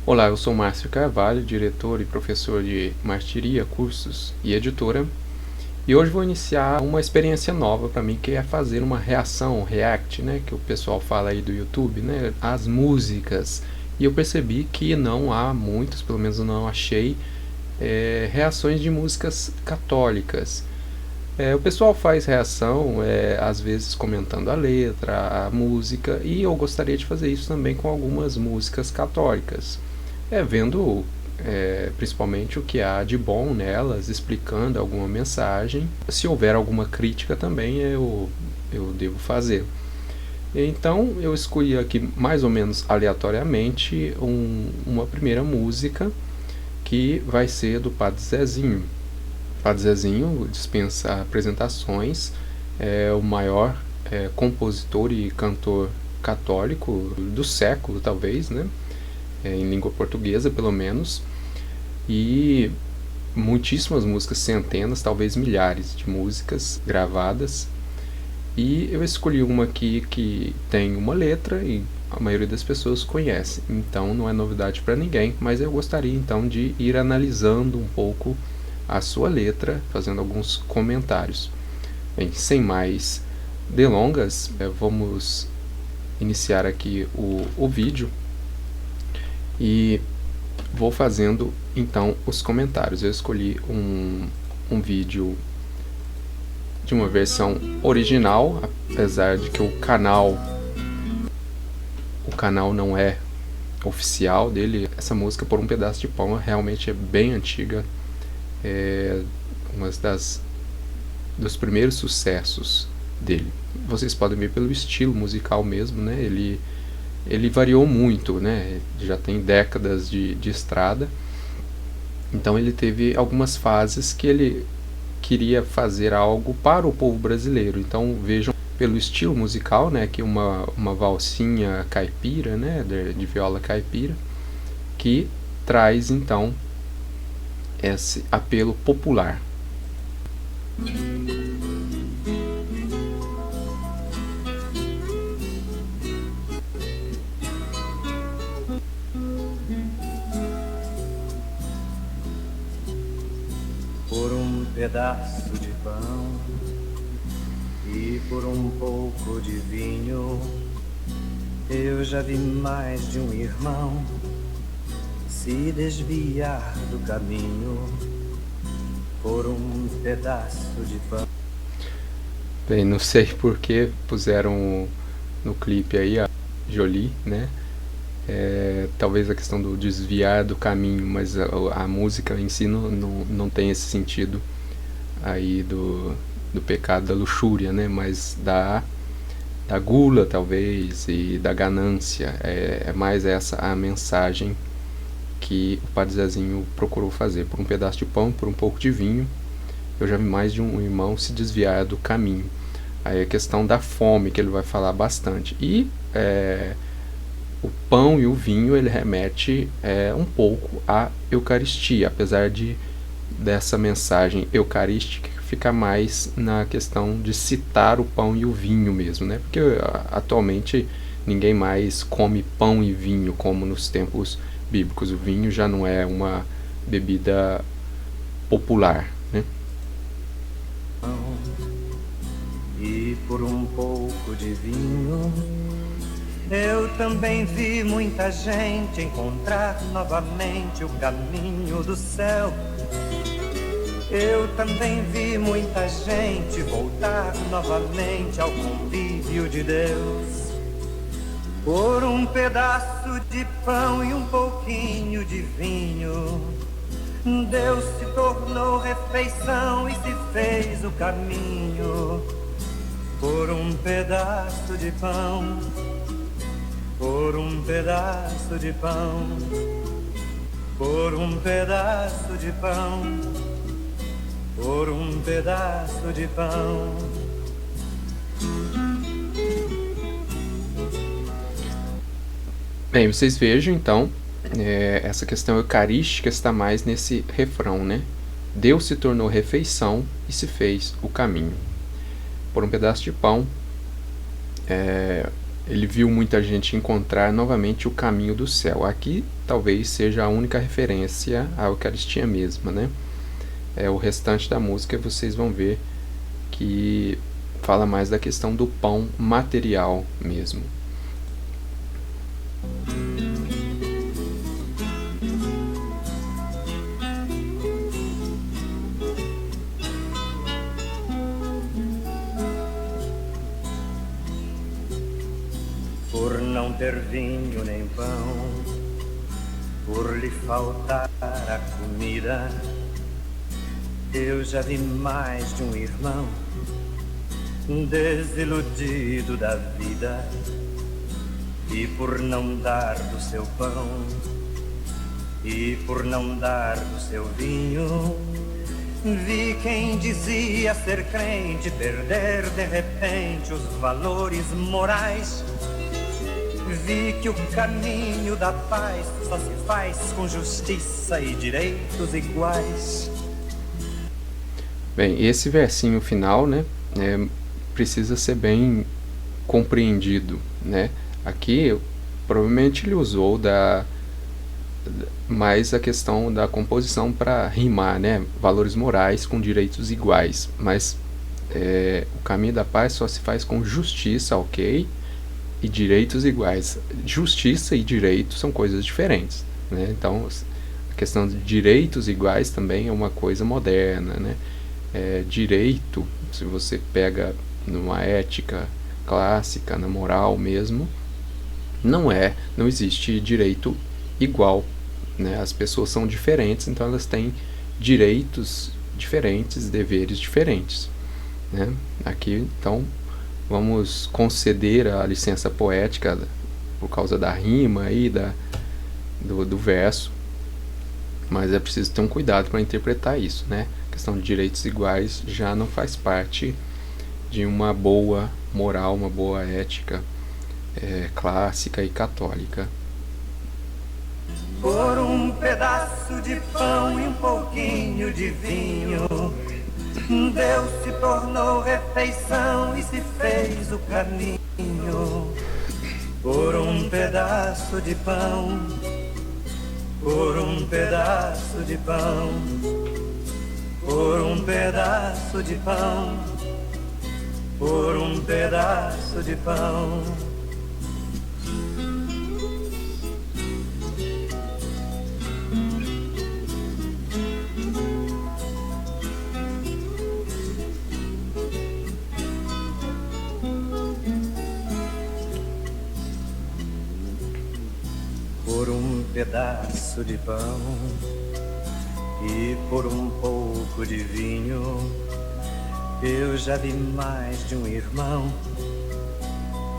Olá, eu sou Márcio Carvalho, diretor e professor de marceria, cursos e editora, e hoje vou iniciar uma experiência nova para mim, que é fazer uma reação, react, né, que o pessoal fala aí do YouTube, né, às músicas. E eu percebi que não há muitos, pelo menos eu não achei, reações de músicas católicas. O pessoal faz reação, às vezes comentando a letra, a música, e eu gostaria de fazer isso também com algumas músicas católicas. Vendo principalmente o que há de bom nelas, explicando alguma mensagem. Se houver alguma crítica também, eu devo fazer. Então eu escolhi aqui mais ou menos aleatoriamente uma primeira música que vai ser do Padre Zezinho. Padre Zezinho dispensa apresentações, é o maior compositor e cantor católico do século, talvez, né? Em língua portuguesa, pelo menos, e muitíssimas músicas, centenas, talvez milhares de músicas gravadas. E eu escolhi uma aqui que tem uma letra e a maioria das pessoas conhece, então não é novidade para ninguém, mas eu gostaria então de ir analisando um pouco a sua letra, fazendo alguns comentários. Bem, sem mais delongas, vamos iniciar aqui o vídeo e vou fazendo então os comentários. Eu escolhi um vídeo de uma versão original, apesar de que o canal não é oficial dele. Essa música, Por um Pedaço de Pão, realmente é bem antiga, uma dos primeiros sucessos dele. Vocês podem ver pelo estilo musical mesmo, né? Ele variou muito, né? Já tem décadas de estrada. Então ele teve algumas fases que ele queria fazer algo para o povo brasileiro. Então vejam pelo estilo musical, né? Que uma valsinha caipira, né? De viola caipira, que traz então esse apelo popular. Por um pedaço de pão e por um pouco de vinho, eu já vi mais de um irmão se desviar do caminho por um pedaço de pão. Bem, não sei por que puseram no clipe aí a Jolie, né? Talvez a questão do desviar do caminho, mas a música em si não tem esse sentido aí do pecado da luxúria, né? Mas da gula, talvez, e da ganância. É mais essa a mensagem que o Padre Zezinho procurou fazer. Por um pedaço de pão, por um pouco de vinho, eu já vi mais de um irmão se desviar do caminho. Aí a questão da fome, que ele vai falar bastante. E o pão e o vinho, ele remete um pouco à Eucaristia, apesar dessa mensagem eucarística ficar mais na questão de citar o pão e o vinho mesmo, né? Porque atualmente ninguém mais come pão e vinho como nos tempos bíblicos. O vinho já não é uma bebida popular, né? E por um pouco de vinho, eu também vi muita gente encontrar novamente o caminho do céu. Eu também vi muita gente voltar novamente ao convívio de Deus. Por um pedaço de pão e um pouquinho de vinho, Deus se tornou refeição e se fez o caminho. Por um pedaço de pão, por um pedaço de pão, por um pedaço de pão, por um pedaço de pão. Bem, vocês vejam então, essa questão eucarística está mais nesse refrão, né? Deus se tornou refeição e se fez o caminho. Por um pedaço de pão, ele viu muita gente encontrar novamente o caminho do céu. Aqui talvez seja a única referência à Eucaristia mesma, né? O restante da música vocês vão ver que fala mais da questão do pão material mesmo. Por não ter vinho nem pão, por lhe faltar a comida, eu já vi mais de um irmão desiludido da vida. E por não dar do seu pão, e por não dar do seu vinho, vi quem dizia ser crente perder de repente os valores morais. Vi que o caminho da paz só se faz com justiça e direitos iguais. Bem, esse versinho final, né, precisa ser bem compreendido, né? Aqui, provavelmente ele usou mais a questão da composição para rimar, né? Valores morais com direitos iguais, mas o caminho da paz só se faz com justiça, ok? E direitos iguais. Justiça e direito são coisas diferentes, né? Então, a questão de direitos iguais também é uma coisa moderna, né? Direito, se você pega numa ética clássica, na moral mesmo, não existe direito igual, né? As pessoas são diferentes, então elas têm direitos diferentes, deveres diferentes, né? Aqui, então, vamos conceder a licença poética por causa da rima aí, do verso, mas é preciso ter um cuidado para interpretar isso, né? A questão de direitos iguais já não faz parte de uma boa moral, uma boa ética clássica e católica. Por um pedaço de pão e um pouquinho de vinho, Deus se tornou refeição e se fez o caminho. Por um pedaço de pão, por um pedaço de pão, por um pedaço de pão, por um pedaço de pão. Por um pedaço de pão e por um pouco de vinho, eu já vi mais de um irmão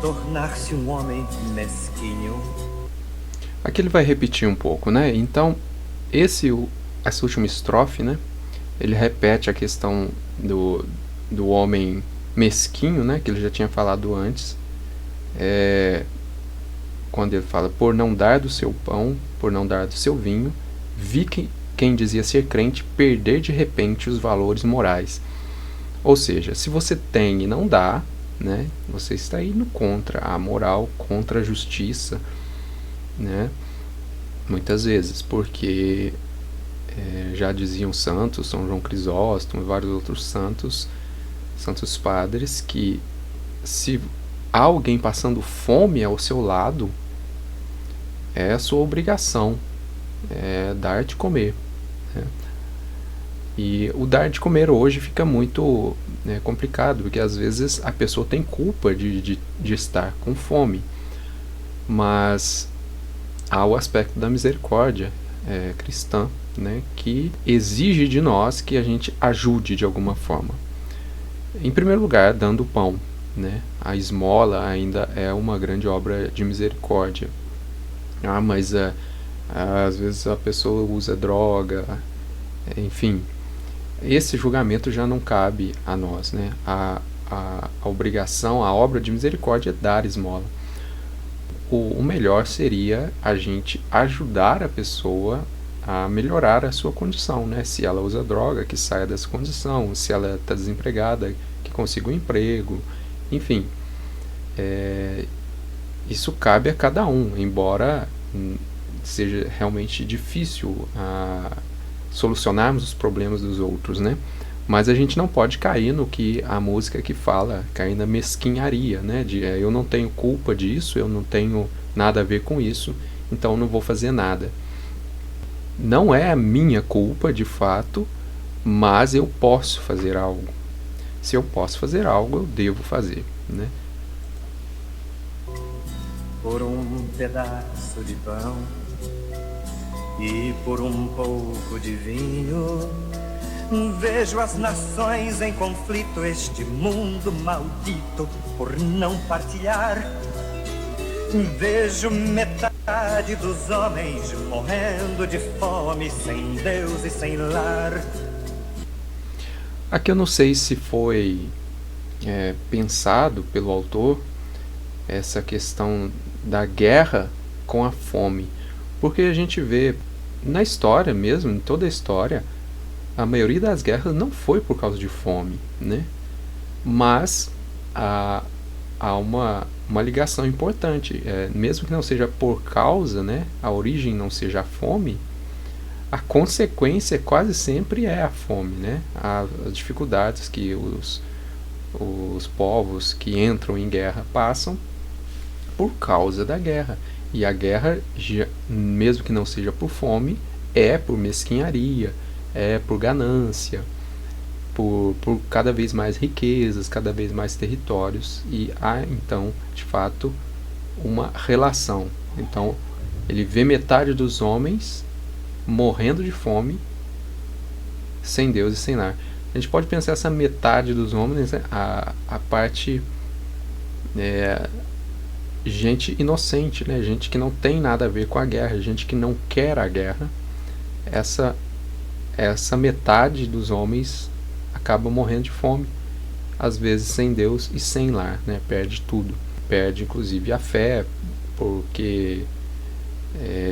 tornar-se um homem mesquinho. Aqui ele vai repetir um pouco, né? Então, essa última estrofe, né? Ele repete a questão do homem mesquinho, né? Que ele já tinha falado antes. Quando ele fala, por não dar do seu pão, por não dar do seu vinho, vi quem dizia ser crente perder de repente os valores morais. Ou seja, se você tem e não dá, né, você está indo contra a moral, contra a justiça, né, muitas vezes, porque já diziam santos, São João Crisóstomo e vários outros santos padres, que se há alguém passando fome ao seu lado, é a sua obrigação dar de comer, né? E o dar de comer hoje fica muito complicado, porque às vezes a pessoa tem culpa de estar com fome, mas há o aspecto da misericórdia cristã, né, que exige de nós que a gente ajude de alguma forma. Em primeiro lugar, dando o pão, né? A esmola ainda é uma grande obra de misericórdia. Mas às vezes a pessoa usa droga, enfim, esse julgamento já não cabe a nós, né? A obrigação, a obra de misericórdia é dar esmola. O melhor seria a gente ajudar a pessoa a melhorar a sua condição, né? Se ela usa droga, que saia dessa condição, se ela está desempregada, que consiga um emprego, enfim. isso cabe a cada um, embora seja realmente difícil solucionarmos os problemas dos outros, né? Mas a gente não pode cair no que a música que fala, cair na mesquinharia, né? Eu não tenho culpa disso, eu não tenho nada a ver com isso, então não vou fazer nada. Não é a minha culpa, de fato, mas eu posso fazer algo. Se eu posso fazer algo, eu devo fazer, né? Por pedaço de pão e por pouco de vinho, vejo as nações em conflito, este mundo maldito por não partilhar. Vejo metade dos homens morrendo de fome, sem Deus e sem lar. Aqui eu não sei se foi pensado pelo autor essa questão da guerra com a fome, porque a gente vê na história mesmo, em toda a história, a maioria das guerras não foi por causa de fome, né? Mas há uma ligação importante, mesmo que não seja por causa, né? A origem não seja a fome, a consequência quase sempre é a fome, né? As dificuldades que os povos que entram em guerra passam por causa da guerra. E a guerra, mesmo que não seja por fome, é por mesquinharia, é por ganância, por cada vez mais riquezas, cada vez mais territórios. E há, então, de fato, uma relação. Então, ele vê metade dos homens morrendo de fome, sem Deus e sem lar. A gente pode pensar essa metade dos homens, né? A parte gente inocente, né? Gente que não tem nada a ver com a guerra, gente que não quer a guerra. Essa metade dos homens acaba morrendo de fome, às vezes sem Deus e sem lar, né? Perde tudo, perde inclusive a fé, porque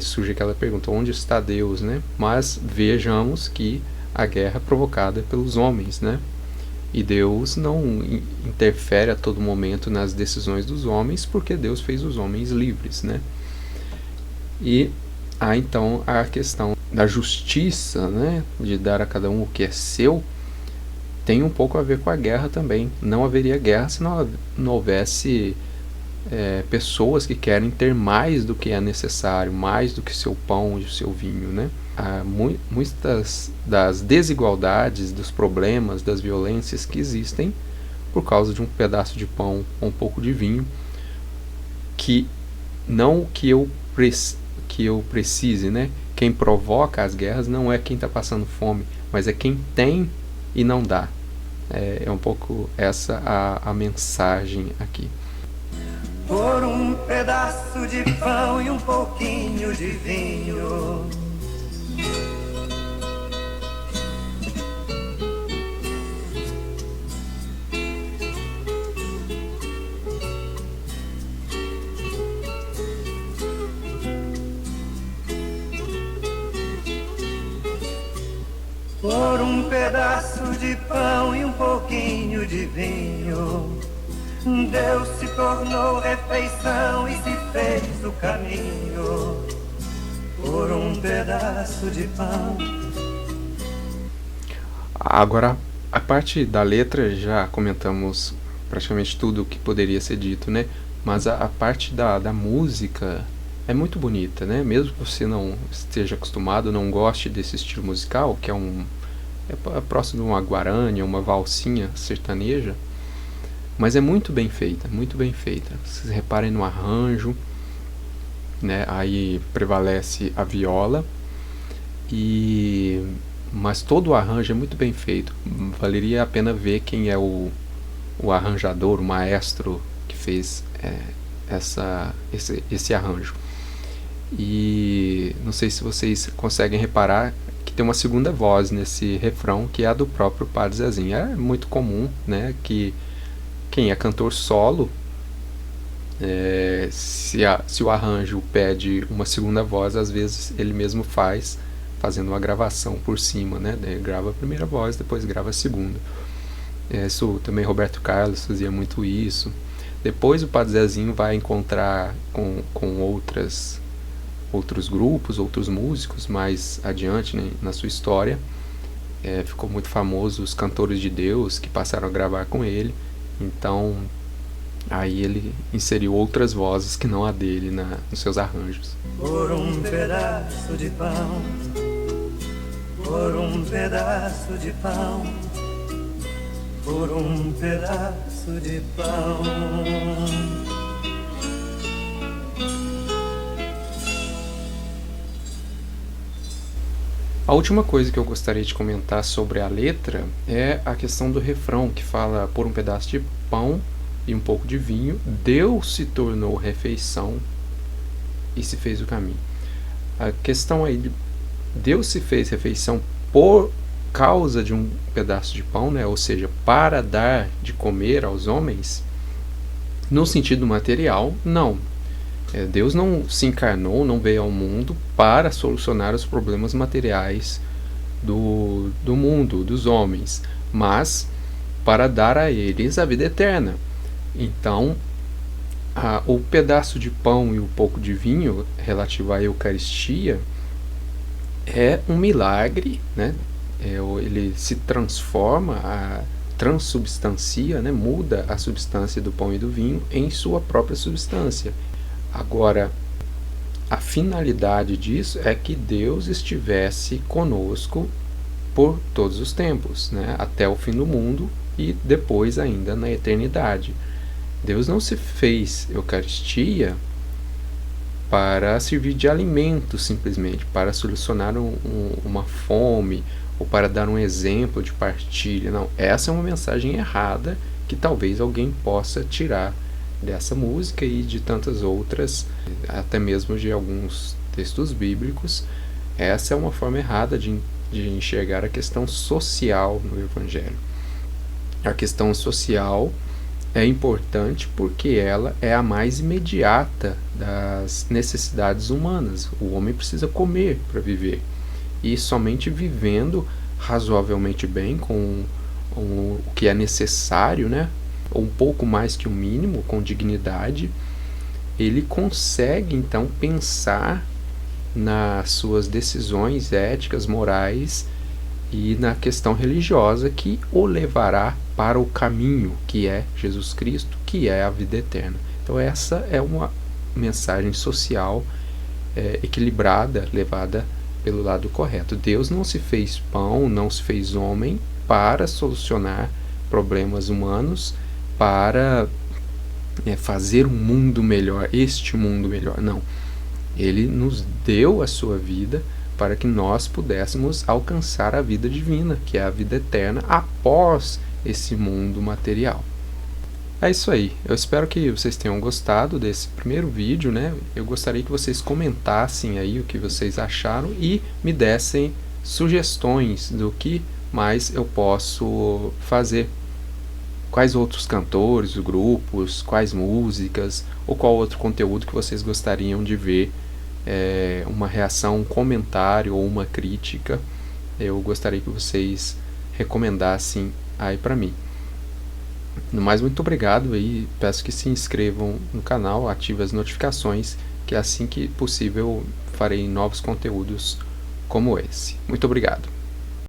surge aquela pergunta, onde está Deus, né? Mas vejamos que a guerra é provocada pelos homens, né? E Deus não interfere a todo momento nas decisões dos homens, porque Deus fez os homens livres, né? E há então a questão da justiça, né? De dar a cada um o que é seu, tem um pouco a ver com a guerra também. Não haveria guerra se não houvesse pessoas que querem ter mais do que é necessário, mais do que seu pão e o seu vinho, né? Muitas das desigualdades, dos problemas, das violências que existem por causa de um pedaço de pão ou um pouco de vinho, que não que eu precise, né? Quem provoca as guerras não é quem está passando fome, mas é quem tem e não dá. É um pouco essa a mensagem aqui. Por pedaço de pão e pouquinho de vinho, por pedaço de pão e pouquinho de vinho, Deus se tornou refeição e se fez o caminho. Por pedaço de pão. Agora, a parte da letra já comentamos praticamente tudo o que poderia ser dito, né? Mas a parte da música é muito bonita, né? Mesmo que você não esteja acostumado, não goste desse estilo musical, que é próximo de uma guarânia, uma valsinha sertaneja, mas é muito bem feita, muito bem feita. Vocês reparem no arranjo, né? Aí prevalece a viola, mas todo o arranjo é muito bem feito. Valeria a pena ver quem é o arranjador, o maestro que fez esse arranjo. E não sei se vocês conseguem reparar que tem uma segunda voz nesse refrão, que é a do próprio Padre Zezinho. É muito comum, né, que quem é cantor solo, se o arranjo pede uma segunda voz, às vezes ele mesmo fazendo uma gravação por cima, né? Ele grava a primeira voz, depois grava a segunda. Isso também Roberto Carlos fazia muito isso. Depois o Padre Zezinho vai encontrar com outros grupos, outros músicos mais adiante, né, na sua história. Ficou muito famoso os cantores de Deus que passaram a gravar com ele. Então aí ele inseriu outras vozes que não a dele nos seus arranjos. Por um pedaço de pão, por um pedaço de pão, por um pedaço de pão. A última coisa que eu gostaria de comentar sobre a letra é a questão do refrão, que fala: por um pedaço de pão e um pouco de vinho, Deus se tornou refeição e se fez o caminho. A questão aí de Deus se fez refeição por causa de um pedaço de pão, né? Ou seja, para dar de comer aos homens, no sentido material, não. Deus não se encarnou, não veio ao mundo para solucionar os problemas materiais do mundo, dos homens, mas para dar a eles a vida eterna. Então, o pedaço de pão e o pouco de vinho relativo à Eucaristia é um milagre, né? Ele se transforma, transubstancia, né? Muda a substância do pão e do vinho em sua própria substância. Agora, a finalidade disso é que Deus estivesse conosco por todos os tempos, né? Até o fim do mundo e depois ainda na eternidade. Deus não se fez Eucaristia para servir de alimento simplesmente, para solucionar uma fome ou para dar um exemplo de partilha. Não, essa é uma mensagem errada que talvez alguém possa tirar dessa música e de tantas outras, até mesmo de alguns textos bíblicos. Essa é uma forma errada de enxergar a questão social no Evangelho. A questão social é importante porque ela é a mais imediata das necessidades humanas. O homem precisa comer para viver, e somente vivendo razoavelmente bem com o que é necessário, né? Ou um pouco mais que o mínimo, com dignidade, ele consegue então pensar nas suas decisões éticas, morais e na questão religiosa que o levará para o caminho que é Jesus Cristo, que é a vida eterna. Então essa é uma mensagem social equilibrada, levada pelo lado correto. Deus não se fez pão, não se fez homem para solucionar problemas humanos, para fazer um mundo melhor, este mundo melhor. Não. Ele nos deu a sua vida para que nós pudéssemos alcançar a vida divina, que é a vida eterna, após esse mundo material. É isso aí. Eu espero que vocês tenham gostado desse primeiro vídeo, né? Eu gostaria que vocês comentassem aí o que vocês acharam e me dessem sugestões do que mais eu posso fazer. Quais outros cantores, grupos, quais músicas ou qual outro conteúdo que vocês gostariam de ver, uma reação, um comentário ou uma crítica. Eu gostaria que vocês recomendassem aí para mim. No mais, muito obrigado e peço que se inscrevam no canal, ativem as notificações, que assim que possível farei novos conteúdos como esse. Muito obrigado.